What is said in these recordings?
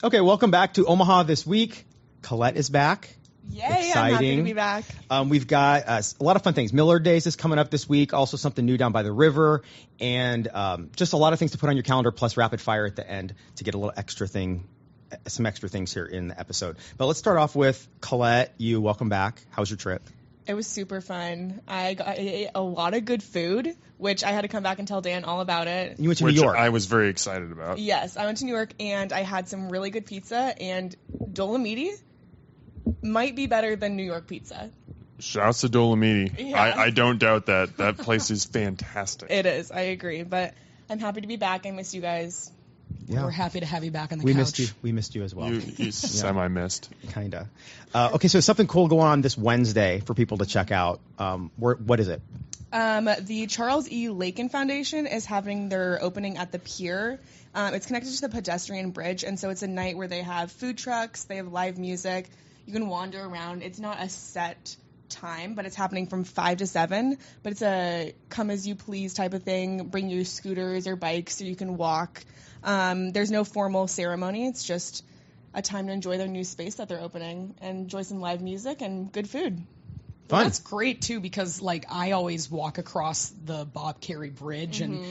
Okay, welcome back to Omaha This Week. Colette is back. Yay, Exciting. I'm happy to be back. We've got a lot of fun things. Millard Days is coming up this week. Also something new down by the river. And just a lot of things to put on your calendar, plus rapid fire at the end to get a little extra thing, some extra things here in the episode. But let's start off with Colette. Welcome back. How was your trip? It was super fun. I ate a lot of good food, which I had to come back and tell Dan all about it. You went to New York. I was very excited about. Yes, I went to New York, and I had some really good pizza, and Dolomiti might be better than New York pizza. Shouts to Dolomiti. Yeah. I don't doubt that. That place is fantastic. It is. I agree. But I'm happy to be back. I miss you guys. Yeah. We're happy to have you back on the We couch. missed you. We missed you as well. You semi-missed. Kinda. Okay, so something cool going on this Wednesday for people to check out. What is it? The Charles E. Lakin Foundation is having their opening at the pier. It's connected to the pedestrian bridge, and so it's a night where they have food trucks, they have live music. You can wander around. It's not a set time, but it's happening from 5 to 7. But it's a come-as-you-please type of thing. Bring your scooters or bikes so you can walk. There's no formal ceremony. It's just a time to enjoy their new space that they're opening and enjoy some live music and good food. Fun. Well, that's great too, because I always walk across the Bob Carey Bridge, and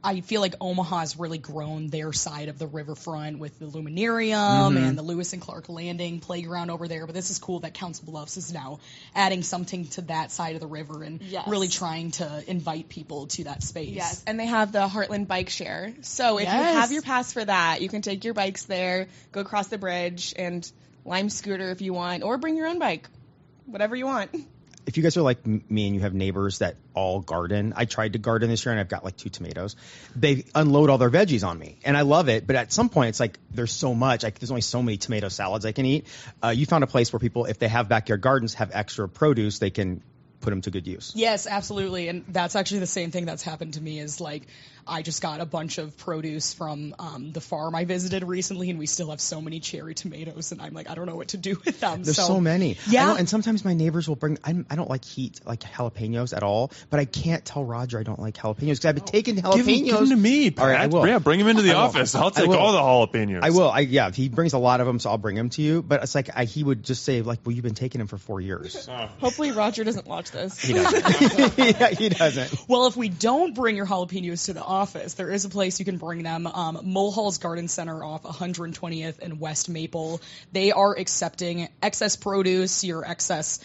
I feel like Omaha's really grown their side of the riverfront with the Luminarium and the Lewis and Clark Landing playground over there. But this is cool that Council Bluffs is now adding something to that side of the river and really trying to invite people to that space. Yes, and they have the Heartland Bike Share. So if you have your pass for that, you can take your bikes there, go across the bridge, and Lime scooter if you want, or bring your own bike, whatever you want. If you guys are like me and you have neighbors that all garden, I tried to garden this year and I've got like 2 tomatoes. They unload all their veggies on me and I love it. But at some point it's like there's so much, there's only so many tomato salads I can eat. You found a place where people, if they have backyard gardens, have extra produce, they can put them to good use. Yes, absolutely. And that's actually the same thing that's happened to me is I just got a bunch of produce from the farm I visited recently, and we still have so many cherry tomatoes, and I'm like, I don't know what to do with them. There's so many. Yeah. And sometimes my neighbors will bring, I don't like jalapenos at all, but I can't tell Roger I don't like jalapenos because I've been taking jalapenos. Give them to me, Pat. All right, I will. Yeah, bring them into the office. I'll take all the jalapenos. I will. Yeah, he brings a lot of them, so I'll bring them to you. But it's like he would just say, well, you've been taking them for 4 years. Hopefully Roger doesn't watch this. He doesn't. Yeah, he doesn't. Well, if we don't bring your jalapenos to the office, there is a place you can bring them. Mulhall's Garden Center off 120th and West Maple. They are accepting excess produce, your excess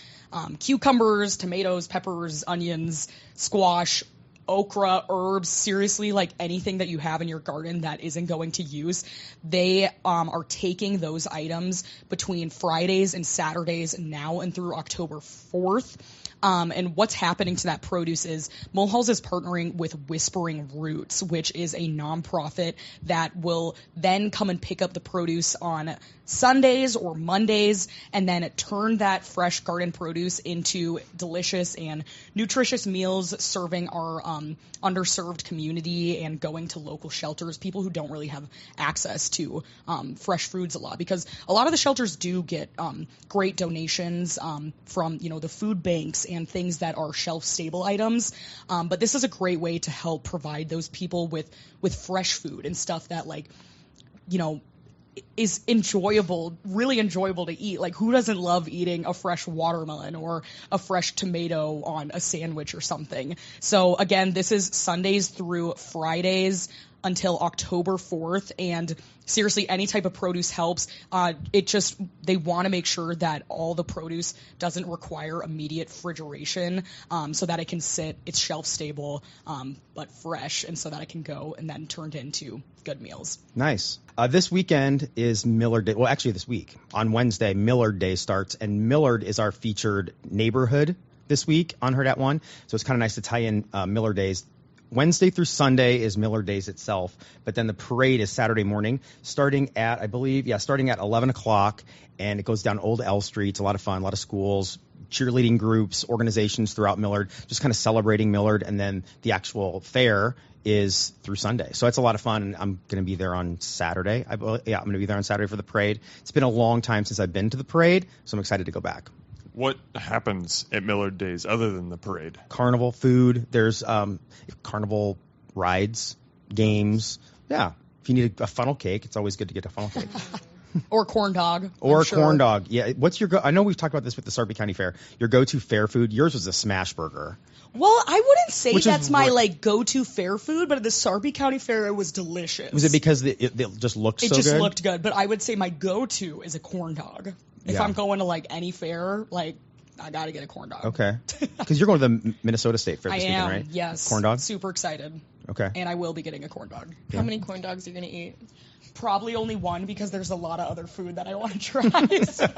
cucumbers, tomatoes, peppers, onions, squash, okra, herbs, seriously, anything that you have in your garden that isn't going to use. They are taking those items between Fridays and Saturdays now and through October 4th. And what's happening to that produce is Mulhall's is partnering with Whispering Roots, which is a nonprofit that will then come and pick up the produce on Sundays or Mondays and then turn that fresh garden produce into delicious and nutritious meals serving our underserved community and going to local shelters, people who don't really have access to fresh foods a lot, because a lot of the shelters do get great donations from the food banks and things that are shelf stable items, but this is a great way to help provide those people with fresh food and stuff that is enjoyable, really enjoyable to eat. Who doesn't love eating a fresh watermelon or a fresh tomato on a sandwich or something? So again, this is Sundays through Fridays until October 4th, and seriously, any type of produce helps. They want to make sure that all the produce doesn't require immediate refrigeration, so that it can sit, it's shelf stable, but fresh, and so that it can go and then turned into good meals. Nice. This weekend is Millard Day. Well, actually this week. On Wednesday, Millard Day starts, and Millard is our featured neighborhood this week on Hurrdat ONE, so it's kind of nice to tie in Millard Days. Wednesday through Sunday is Millard Days itself, but then the parade is Saturday morning, starting at 11 o'clock, and it goes down Old L Street. It's a lot of fun, a lot of schools, cheerleading groups, organizations throughout Millard, just kind of celebrating Millard, and then the actual fair is through Sunday. So it's a lot of fun, and I'm going to be there on Saturday. I'm going to be there on Saturday for the parade. It's been a long time since I've been to the parade, so I'm excited to go back. What happens at Millard Days other than the parade? Carnival food. There's carnival rides, games. Yeah. If you need a funnel cake, it's always good to get a funnel cake. Or corn dog. Or I'm sure. corn dog. Yeah. What's your I know we've talked about this with the Sarpy County Fair. Your go-to fair food. Yours was a smash burger. Well, I wouldn't say Which that's is my what- go-to fair food, but at the Sarpy County Fair, it was delicious. Was it because it just looked It so just good? looked good, but I would say my go-to is a corn dog. If Yeah. I'm going to any fair, I gotta get a corn dog. Okay. Because you're going to the Minnesota State Fair I this am, weekend, right? yes. Corn dog? Super excited. Okay. And I will be getting a corn dog. How many corn dogs are you going to eat? Probably only one because there's a lot of other food that I want to try. So.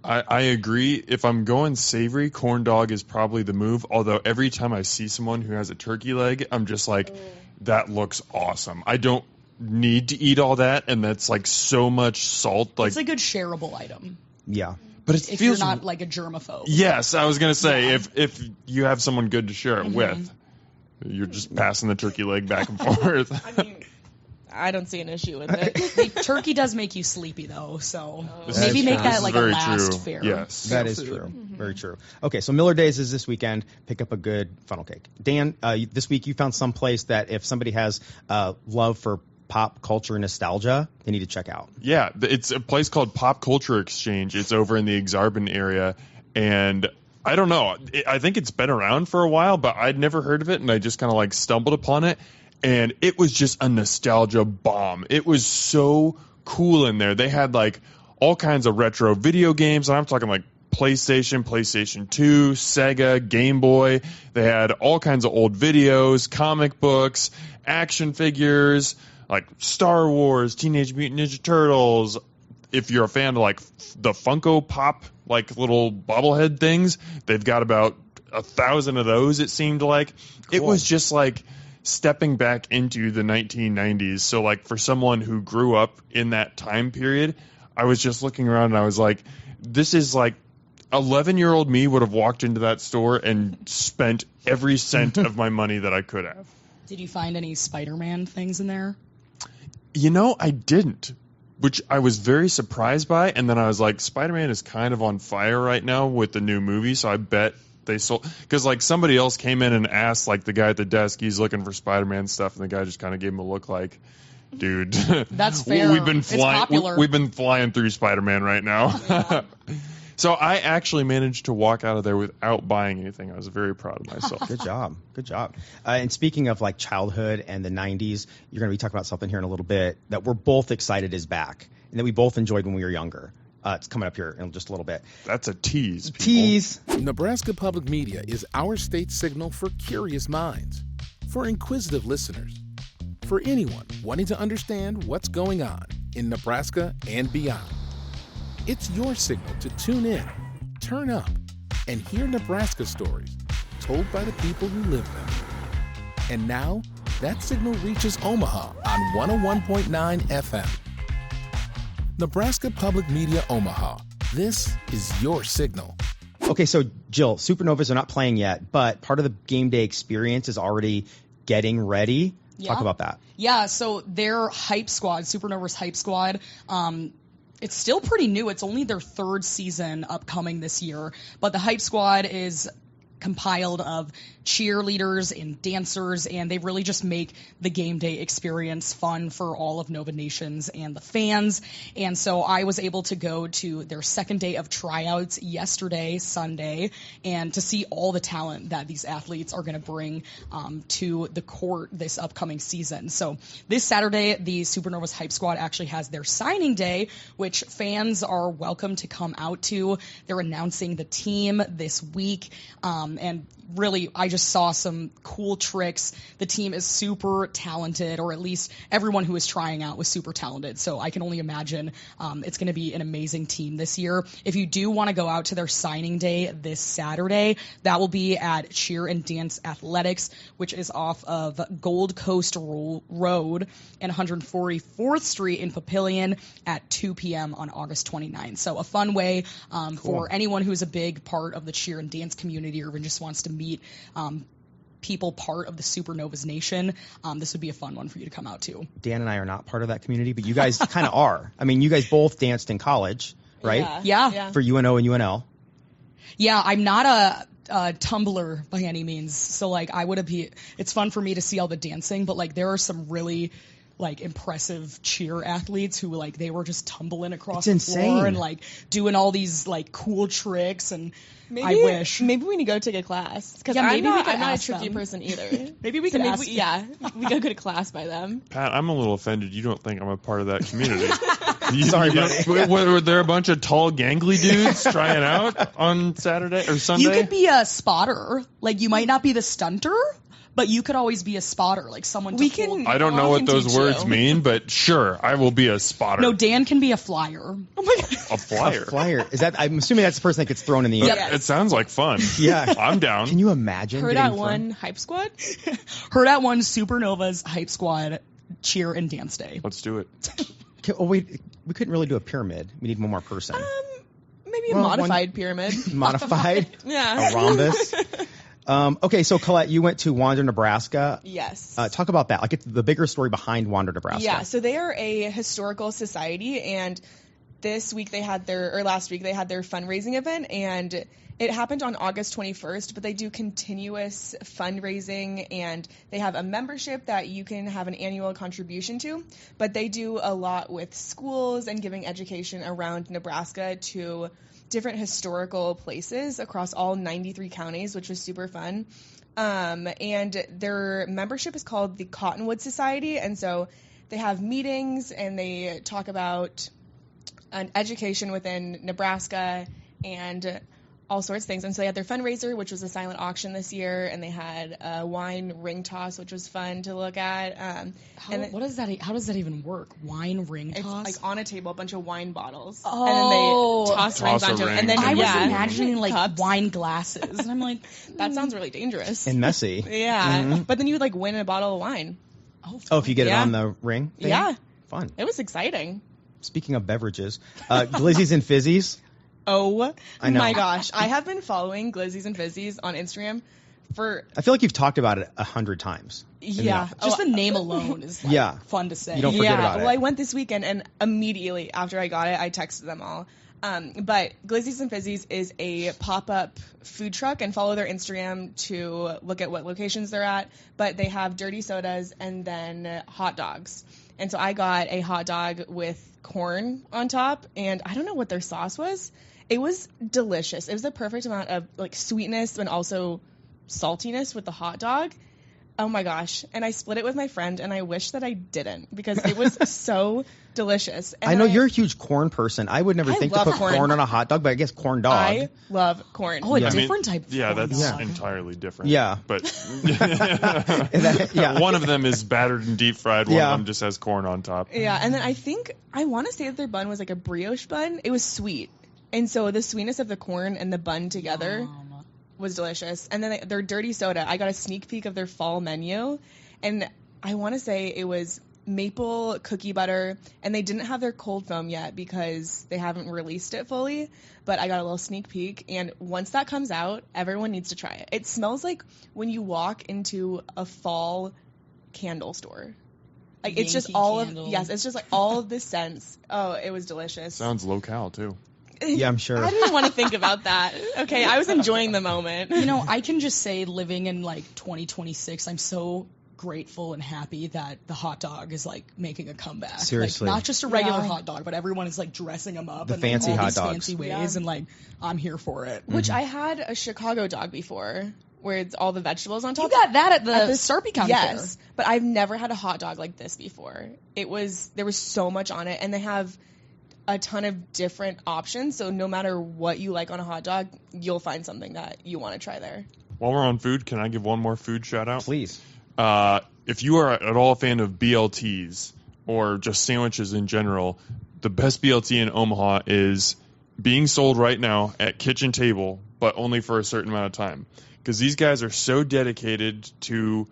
I agree. If I'm going savory, corn dog is probably the move. Although every time I see someone who has a turkey leg, I'm just like, that looks awesome. I don't need to eat all that, and that's so much salt. It's a good shareable item. Yeah. But it If feels you're not a germaphobe. Yes, I was gonna say Yeah. if you have someone good to share it with, you're just passing the turkey leg back and forth. I mean, I don't see an issue with it. Turkey does make you sleepy though, so This maybe is make true. that This is a very last true. fair. Yes. That is food. true. Very true. Okay, so Millard Days is this weekend. Pick up a good funnel cake. Dan, this week you found some place that if somebody has love for pop culture and nostalgia, they need to check out. Yeah, it's a place called Pop Culture Exchange. It's over in the Exarban area, and I don't know. I think it's been around for a while, but I'd never heard of it, and I just kind of stumbled upon it, and it was just a nostalgia bomb. It was so cool in there. They had all kinds of retro video games, and I'm talking PlayStation, PlayStation 2, Sega, Game Boy. They had all kinds of old videos, comic books, action figures, Star Wars, Teenage Mutant Ninja Turtles. If you're a fan of the Funko Pop little bobblehead things, they've got about 1,000 of those. It seemed like it was just stepping back into the 1990s. So for someone who grew up in that time period, I was just looking around and I was like, this is 11-year-old me would have walked into that store and spent every cent of my money that I could have. Did you find any Spider-Man things in there? I didn't, which I was very surprised by. And then I was like, Spider-Man is kind of on fire right now with the new movie, so I bet they sold. Because somebody else came in and asked the guy at the desk, he's looking for Spider-Man stuff, and the guy just kind of gave him a look dude, That's fair. We've been It's flying. popular. We've been flying through Spider-Man right now. So I actually managed to walk out of there without buying anything. I was very proud of myself. Good job. Good job. And speaking of childhood and the 90s, you're going to be talking about something here in a little bit that we're both excited is back and that we both enjoyed when we were younger. It's coming up here in just a little bit. That's a tease, people. Tease. Nebraska Public Media is our state signal for curious minds, for inquisitive listeners, for anyone wanting to understand what's going on in Nebraska and beyond. It's your signal to tune in, turn up, and hear Nebraska stories told by the people who live them. And now, that signal reaches Omaha on 101.9 FM. Nebraska Public Media Omaha. This is your signal. Okay, so Jill, Supernovas are not playing yet, but part of the game day experience is already getting ready. Yeah. Talk about that. Yeah, so their Hype Squad, Supernovas Hype Squad, it's still pretty new. It's only their third season upcoming this year, but the Hype Squad is compiled of cheerleaders and dancers, and they really just make the game day experience fun for all of Nova Nations and the fans. And so I was able to go to their second day of tryouts yesterday, Sunday, and to see all the talent that these athletes are going to bring to the court this upcoming season. So this Saturday, the Supernovas Hype Squad actually has their signing day, which fans are welcome to come out to. They're announcing the team this week, and really, I just saw some cool tricks. The team is super talented, or at least everyone who is trying out was super talented. So I can only imagine it's going to be an amazing team this year. If you do want to go out to their signing day this Saturday, that will be at Cheer and Dance Athletics, which is off of Gold Coast Road and 144th Street in Papillion at 2 p.m. on August 29th. So a fun way for anyone who's a big part of the cheer and dance community or even just wants to meet people part of the Supernovas Nation. This would be a fun one for you to come out to. Dan and I are not part of that community, but you guys kind of are. I mean, you guys both danced in college, right? Yeah. For UNO and UNL. Yeah, I'm not a tumbler by any means. So I would be, it's fun for me to see all the dancing, but there are some really like impressive cheer athletes who like they were just tumbling across It's the floor insane. and like doing all these like cool tricks, and Maybe, I wish. Maybe we need to go take a class because Yeah, maybe we I'm could not a ask tricky them. person either. Maybe we So could maybe ask we go to class by them. Pat, I'm a little offended. You don't think I'm a part of that community. Sorry, buddy. Were there a bunch of tall, gangly dudes trying out on Saturday or Sunday? You could be a spotter. Like, you might not be the stunter, but you could always be a spotter, like someone to We hold. can- I don't know I what can those teach words you. mean, but sure, I will be a spotter. No, Dan can be a flyer. Oh my god. a flyer. A flyer. Is that? I'm assuming that's the person that gets thrown in the air. Yep. It sounds like fun. Yeah. I'm down. Can you imagine? Hurrdat getting ONE Hype Squad. Hurrdat ONE Supernovas Hype Squad cheer and dance day. Let's do it. Oh wait, we couldn't really do a pyramid. We need one more person. Maybe a Well, modified pyramid. Modified. Yeah. A rhombus. Okay, so Colette, you went to Wander, Nebraska. Yes. Talk about that. Like, it's the bigger story behind Wander, Nebraska. Yeah, so they are a historical society, and last week they had their fundraising event, and it happened on August 21st, but they do continuous fundraising, and they have a membership that you can have an annual contribution to, but they do a lot with schools and giving education around Nebraska to different historical places across all 93 counties, which was super fun. And their membership is called the Cottonwood Society, and so they have meetings and they talk about an education within Nebraska and all sorts of things. And so they had their fundraiser, which was a silent auction this year, and they had a wine ring toss, which was fun to look at. How does that even work? Wine ring It's toss? like on a table, a bunch of wine bottles, Oh. and then they toss rings Toss a onto ring. it. And then I was yeah, imagining like cups. wine glasses, and I'm like, That sounds really dangerous. And messy. Yeah, but then you would like win a bottle of wine. Oh, if you get it Yeah. on the ring? thing? Yeah, Fun. it was exciting. Speaking of beverages, Glizzies and Fizzies. Oh I know. my gosh, I have been following Glizzies and Fizzies on Instagram for I feel like you've talked about it 100 times. yeah. just the name alone is like, Yeah. fun to say. You don't forget about it. Well, I went this weekend, and immediately after I got it, I texted them all. But Glizzies and Fizzies is a pop-up food truck, and follow their Instagram to look at what locations they're at. But they have dirty sodas and then hot dogs. And so I got a hot dog with corn on top, and I don't know what their sauce was. It was delicious. It was the perfect amount of like sweetness and also saltiness with the hot dog. Oh my gosh. And I split it with my friend, and I wish that I didn't because it was so delicious. And I know you're a huge corn person. I would never I think to love put corn. corn on a hot dog, but I guess corn dog. I love corn. Oh, a Yeah. different type of Yeah, corn that's dog. entirely different. Yeah. But Yeah. one of them is battered and deep fried. One Yeah. of them just has corn on top. Yeah, and then I want to say that their bun was like a brioche bun. It was sweet. And so the sweetness of the corn and the bun together was delicious. And then their dirty soda, I got a sneak peek of their fall menu, and I want to say it was maple cookie butter, and they didn't have their cold foam yet because they haven't released it fully, but I got a little sneak peek, and once that comes out, everyone needs to try it. It smells like when you walk into a fall candle store. Like it's just Yankee all Candle. of it's just like all of the scents. Oh, it was delicious. Sounds locale too. Yeah, I'm sure. I didn't want to think about that. Okay, I was enjoying the moment. You know, I can just say, living in like 2026, I'm so grateful and happy that the hot dog is like making a comeback. Seriously. Like, not just a regular Yeah. hot dog, but everyone is like dressing them up The in fancy like, all hot these dogs. fancy ways, Yeah. and like I'm here for it. Which I had a Chicago dog before, where it's all the vegetables on top. You got that at the At the Sarpy County Yes, Fair. but I've never had a hot dog like this before. There was so much on it, and they have a ton of different options. So no matter what you like on a hot dog, you'll find something that you want to try there. While we're on food, can I give one more food shout out? Please. If you are at all a fan of BLTs or just sandwiches in general, the best BLT in Omaha is being sold right now at Kitchen Table, but only for a certain amount of time. Because these guys are so dedicated to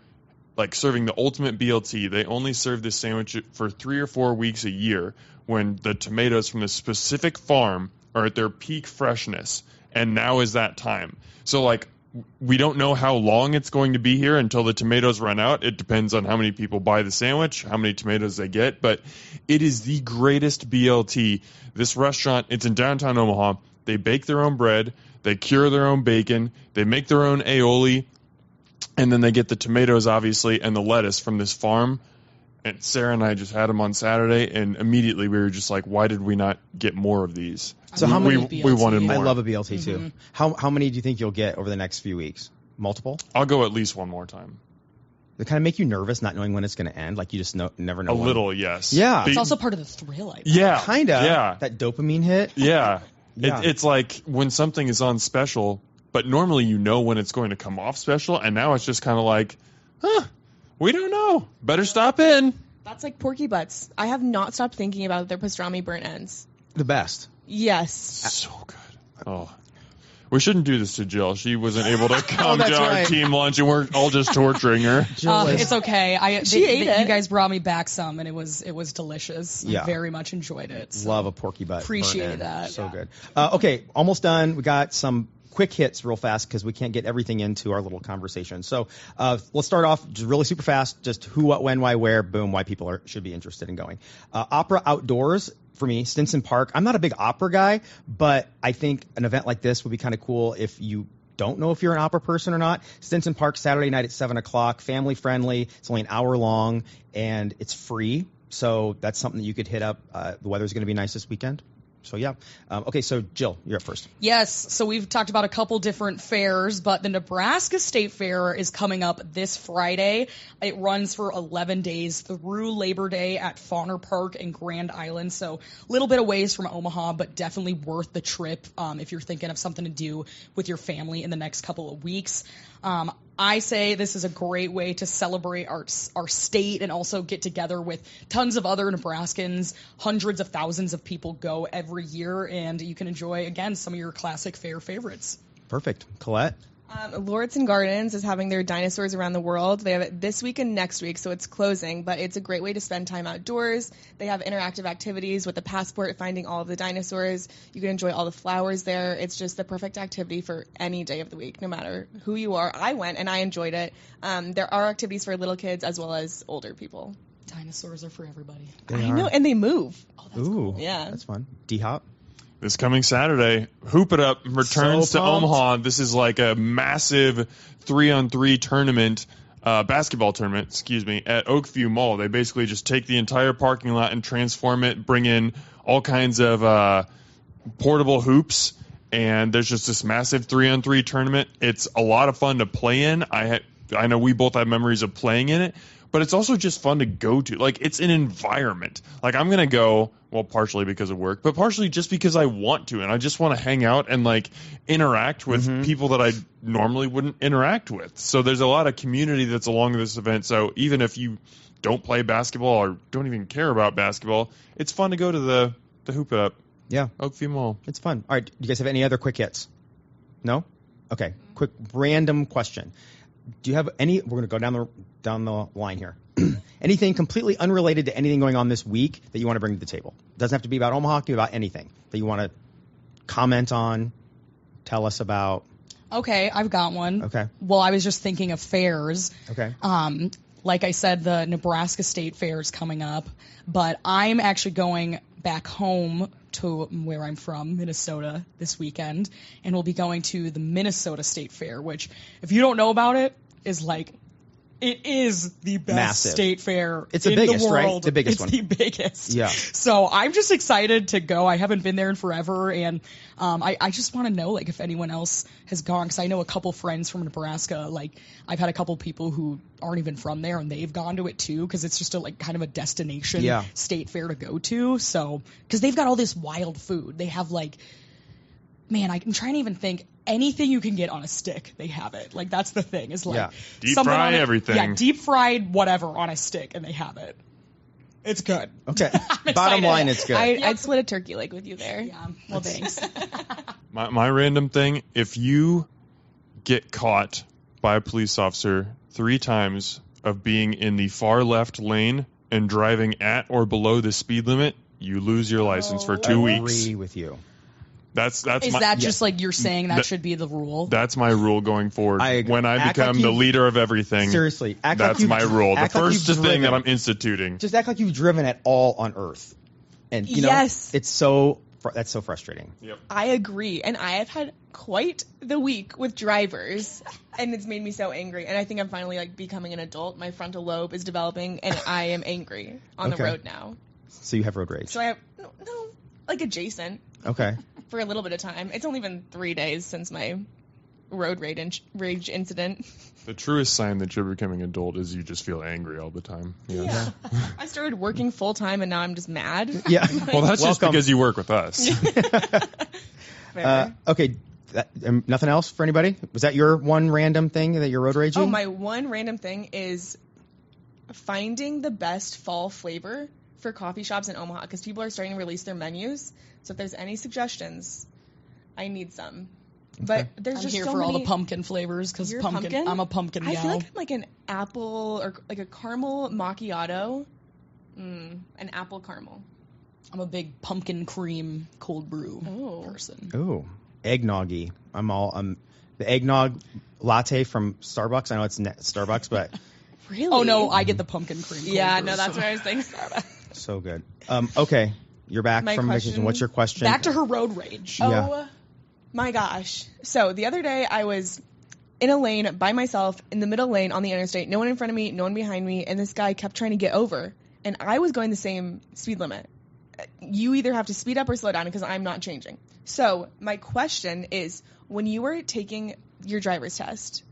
like serving the ultimate BLT. They only serve this sandwich for 3 or 4 weeks a year when the tomatoes from the specific farm are at their peak freshness. And now is that time. So like we don't know how long it's going to be here until the tomatoes run out. It depends on how many people buy the sandwich, how many tomatoes they get, but it is the greatest BLT. This restaurant, it's in downtown Omaha. They bake their own bread, they cure their own bacon, they make their own aioli, and then they get the tomatoes, obviously, and the lettuce from this farm. And Sarah and I just had them on Saturday, and immediately we were just like, why did we not get more of these? So how many? We wanted more. I love a BLT too. How many do you think you'll get over the next few weeks? Multiple? I'll go at least one more time. They kind of make you nervous not knowing when it's going to end. Like you just never know. A little, yes. Yeah. It's also part of the thrill, I think. Yeah. Kind of. Yeah. That dopamine hit. Yeah. Yeah. It's like when something is on special, but normally you know when it's going to come off special, and now it's just kind of like, we don't know. Better stop in. That's like Porky Butts. I have not stopped thinking about their pastrami burnt ends. The best. Yes. So good. Oh. We shouldn't do this to Jill. She wasn't able to come that's to our right. team lunch, and we're all just torturing her. It's okay. She ate it. You guys brought me back some, and it was delicious. Yeah. I very much enjoyed it. So. Love a porky butt. Appreciate burnt end. that. So good. Okay, almost done. We got some quick hits real fast because we can't get everything into our little conversation. So let's start off just really super fast. Just who, what, when, why, where, boom, why people should be interested in going. Opera outdoors. For me, Stinson Park. I'm not a big opera guy, but I think an event like this would be kind of cool if you don't know if you're an opera person or not. Stinson Park, Saturday night at 7 o'clock, family friendly. It's only an hour long, and it's free. So that's something that you could hit up. The weather's going to be nice this weekend. So, yeah. Okay, so Jill, you're up first. Yes, so we've talked about a couple different fairs, but the Nebraska State Fair is coming up this Friday. It runs for 11 days through Labor Day at Fauner Park in Grand Island. So a little bit of ways from Omaha, but definitely worth the trip if you're thinking of something to do with your family in the next couple of weeks. I say this is a great way to celebrate our state and also get together with tons of other Nebraskans. Hundreds of thousands of people go every year, and you can enjoy, again, some of your classic fair favorites. Perfect. Colette? Lauritsen Gardens is having their Dinosaurs Around the World. They have it this week and next week, so it's closing, but it's a great way to spend time outdoors. They have interactive activities with a passport, finding all of the dinosaurs. You can enjoy all the flowers there. It's just the perfect activity for any day of the week, no matter who you are. I went, and I enjoyed it. There are activities for little kids as well as older people. Dinosaurs are for everybody. I know, and they move. Oh, that's Ooh, cool. Yeah. That's fun. D-Hop? This coming Saturday, Hoop It Up returns So to pumped. Omaha. This is like a massive 3-on-3 tournament, basketball tournament, at Oakview Mall. They basically just take the entire parking lot and transform it, bring in all kinds of portable hoops, and there's just this massive 3-on-3 tournament. It's a lot of fun to play in. I know we both have memories of playing in it, but it's also just fun to go to. Like, it's an environment. Like, I'm going to go, well, partially because of work, but partially just because I want to, and I just want to hang out and, like, interact with people that I normally wouldn't interact with. So there's a lot of community that's along this event. So even if you don't play basketball or don't even care about basketball, it's fun to go to the Hoop It Up. Yeah. Oakview Mall. It's fun. All right. Do you guys have any other quick hits? No? Okay. Quick random question. Do you have any? We're going to go down the line here. Anything completely unrelated to anything going on this week that you want to bring to the table? Doesn't have to be about Omaha. It can be about anything that you want to comment on, tell us about. Okay, I've got one. Okay. Well, I was just thinking of fairs. Okay. Like I said, the Nebraska State Fair is coming up, but I'm actually going back home to where I'm from, Minnesota, this weekend, and we'll be going to the Minnesota State Fair, which, if you don't know about it, is like, it is the best Massive. state fair It's the in biggest, the world. right? The biggest it's one. the biggest. Yeah. So I'm just excited to go. I haven't been there in forever, and I just want to know, like, if anyone else has gone, because I know a couple friends from Nebraska. Like, I've had a couple people who aren't even from there, and they've gone to it too, because it's just a, like, kind of a destination state fair to go to. So, because they've got all this wild food. They have, like, man, I'm trying to even think. Anything you can get on a stick, they have it. Like, that's the thing. Is like Deep something fry on it- everything. Yeah, deep fried whatever on a stick, and they have it. It's good. Okay. I'm Bottom excited. line, it's good. I'd split a turkey leg with you there. Yeah. Well, thanks. My random thing, if you get caught by a police officer 3 times of being in the far left lane and driving at or below the speed limit, you lose your license for 2 I weeks. agree with you. That's Is my, that just like you're saying that That- should be the rule? That's my rule going forward. I agree. When I Act become like the you've- leader of everything, Seriously, act like that's you've- my rule. The act like first you've thing that driven. I'm instituting. Just act like you've driven at all on Earth. And, you know, Yes. it's so That's so frustrating. Yep. I agree, and I have had quite the week with drivers, and it's made me so angry. And I think I'm finally like becoming an adult. My frontal lobe is developing, and I am angry on the road now. So you have road rage. So I have no, like adjacent Okay. for a little bit of time. It's only been 3 days since my road rage incident. The truest sign that you're becoming adult is you just feel angry all the time. Yeah. I started working full time, and now I'm just mad. Yeah. Well, that's just Welcome. because you work with us. Okay. Nothing else for anybody? Was that your one random thing that you're road raging? Oh, my one random thing is finding the best fall flavor for coffee shops in Omaha, because people are starting to release their menus. So if there's any suggestions, I need some. But there's I'm just here so for many... all the pumpkin flavors because You're pumpkin. I'm a pumpkin gal. I feel like I'm like an apple or like a caramel macchiato. An apple caramel. I'm a big pumpkin cream cold brew person. Ooh, eggnoggy. The eggnog latte from Starbucks. I know it's Starbucks, but Really? Oh no, I get the pumpkin cream. Cold Yeah, brew, no, that's so- what I was thinking. so good. Okay, you're back My from question- vacation. What's your question? Back to her road rage. Yeah. Oh my gosh. So the other day I was in a lane by myself in the middle lane on the interstate. No one in front of me, no one behind me, and this guy kept trying to get over. And I was going the same speed limit. You either have to speed up or slow down because I'm not changing. So my question is, when you were taking your driver's test,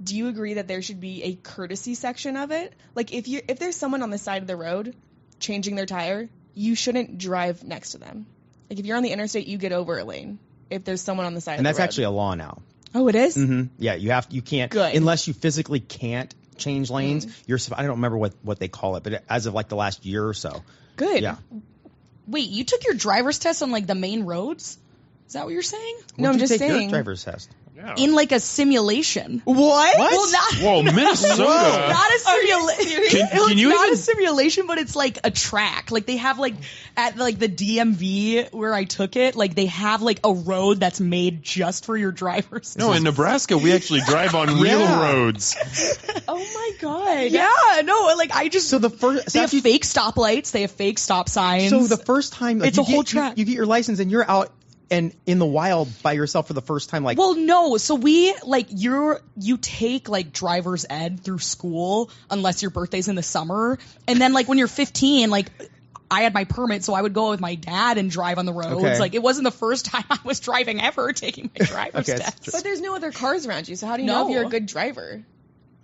do you agree that there should be a courtesy section of it? Like if there's someone on the side of the road changing their tire, you shouldn't drive next to them. Like if you're on the interstate, you get over a lane if there's someone on the side of the road. And that's actually a law now. Oh, it is? Mm-hmm. Yeah, you can't. Good. Unless you physically can't change lanes. I don't remember what they call it, but as of like the last year or so. Good. Yeah. Wait, you took your driver's test on like the main roads? Is that what you're saying? No, I'm Where'd you just take your saying. driver's test. Yeah. In like a simulation. What? Well, not, Whoa, Minnesota. not a simulation. Can you not even- a simulation, but it's like a track. Like they have like at like the DMV where I took it, like they have like a road that's made just for your driver's No, in Nebraska, we actually drive on real roads. Oh my god. Yeah, no, like I just So the first they have fake stoplights, they have fake stop signs. So the first time like, It's a whole you track. get your license and you're out and in the wild by yourself for the first time, like Well, no. So we like you take like driver's ed through school unless your birthday's in the summer, and then like when you're 15, like I had my permit, so I would go with my dad and drive on the roads. Okay. Like it wasn't the first time I was driving ever taking my driver's Okay, that's test. But there's no other cars around you, so how do you know No. if you're a good driver?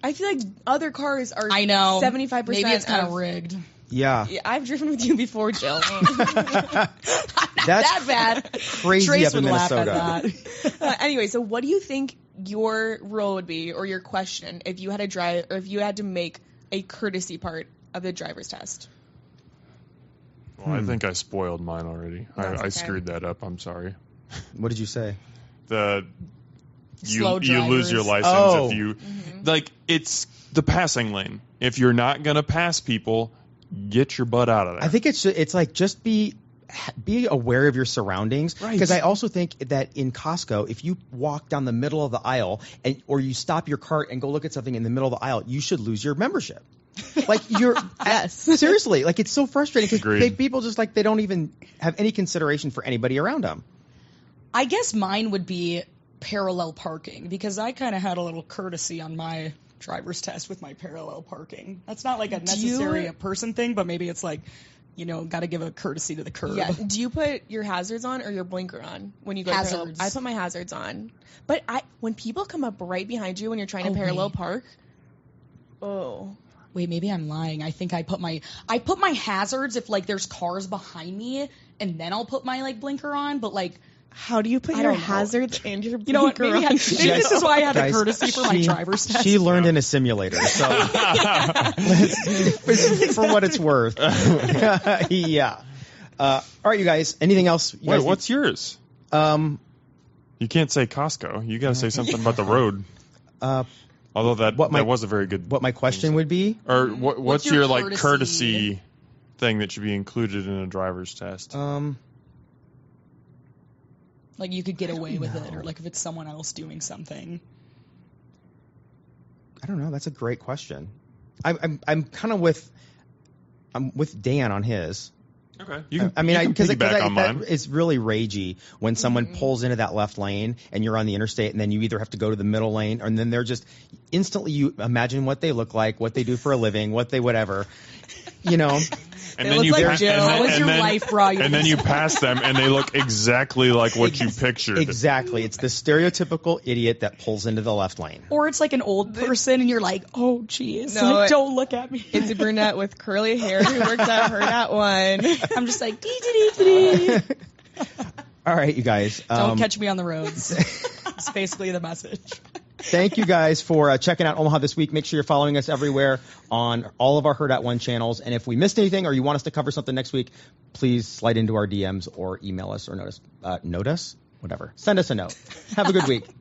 I feel like other cars are I know 75%. Maybe it's kind of rigged. yeah, Yeah, I've driven with you before, Jill. that's That bad. crazy Trace up in would laugh Minnesota. at that. Anyway, so what do you think your rule would be, or your question, if you had to drive, or if you had to make a courtesy part of the driver's test? Well, I think I spoiled mine already. That's I okay. screwed that up. I'm sorry. What did you say? Slow You lose your drivers. license Oh. if you like. It's the passing lane. If you're not gonna pass people, get your butt out of there. I think it's like just be aware of your surroundings. Right. Because I also think that in Costco, if you walk down the middle of the aisle or you stop your cart and go look at something in the middle of the aisle, you should lose your membership. Like you're Yes. seriously, like it's so frustrating Agreed. because people just like they don't even have any consideration for anybody around them. I guess mine would be parallel parking because I kind of had a little courtesy on my driver's test with my parallel parking. That's not like a necessary a person thing, but maybe it's like, got to give a courtesy to the curb. Yeah. Do you put your hazards on or your blinker on when you go Hazards. I put my hazards on. But when people come up right behind you when you're trying to parallel park, Wait, maybe I'm lying. I think I put my hazards if like there's cars behind me, and then I'll put my like blinker on. But like, how do you put I your don't know. hazards and your you know what? blinker Maybe, on? maybe this is why I had a Guys, courtesy for my driver's test. She learned in a simulator, so for what it's worth. Yeah. All right, you guys. Anything else? You Wait, guys what's yours? You can't say Costco. You got to say something about the road. Although that was a very good. what my question would be? Or what's your your like courtesy? courtesy thing that should be included in a driver's test? Like you could get away with it, or like if it's someone else doing something. I don't know. That's a great question. I'm kind of with Dan on his. Okay. You can, I mean, you can piggyback on mine. it's really ragey when someone pulls into that left lane and you're on the interstate, and then you either have to go to the middle lane, and then they're just instantly, you imagine what they look like, what they do for a living, what they whatever, you know. And They then look you like pa- Jill. and How then- was your and then- life, Brian? And then you pass them, and they look exactly like what you pictured. Exactly. It's the stereotypical idiot that pulls into the left lane. Or it's like an old person, and you're like, oh, geez, No, like, don't look at me. It's a brunette with curly hair who works at Hurrdat ONE. I'm just like, dee-dee-dee-dee. All right, you guys. Don't catch me on the roads. It's basically the message. Thank you guys for checking out Omaha This Week. Make sure you're following us everywhere on all of our Hurrdat ONE channels. And if we missed anything or you want us to cover something next week, please slide into our DMs or email us or note us. Whatever. Send us a note. Have a good week.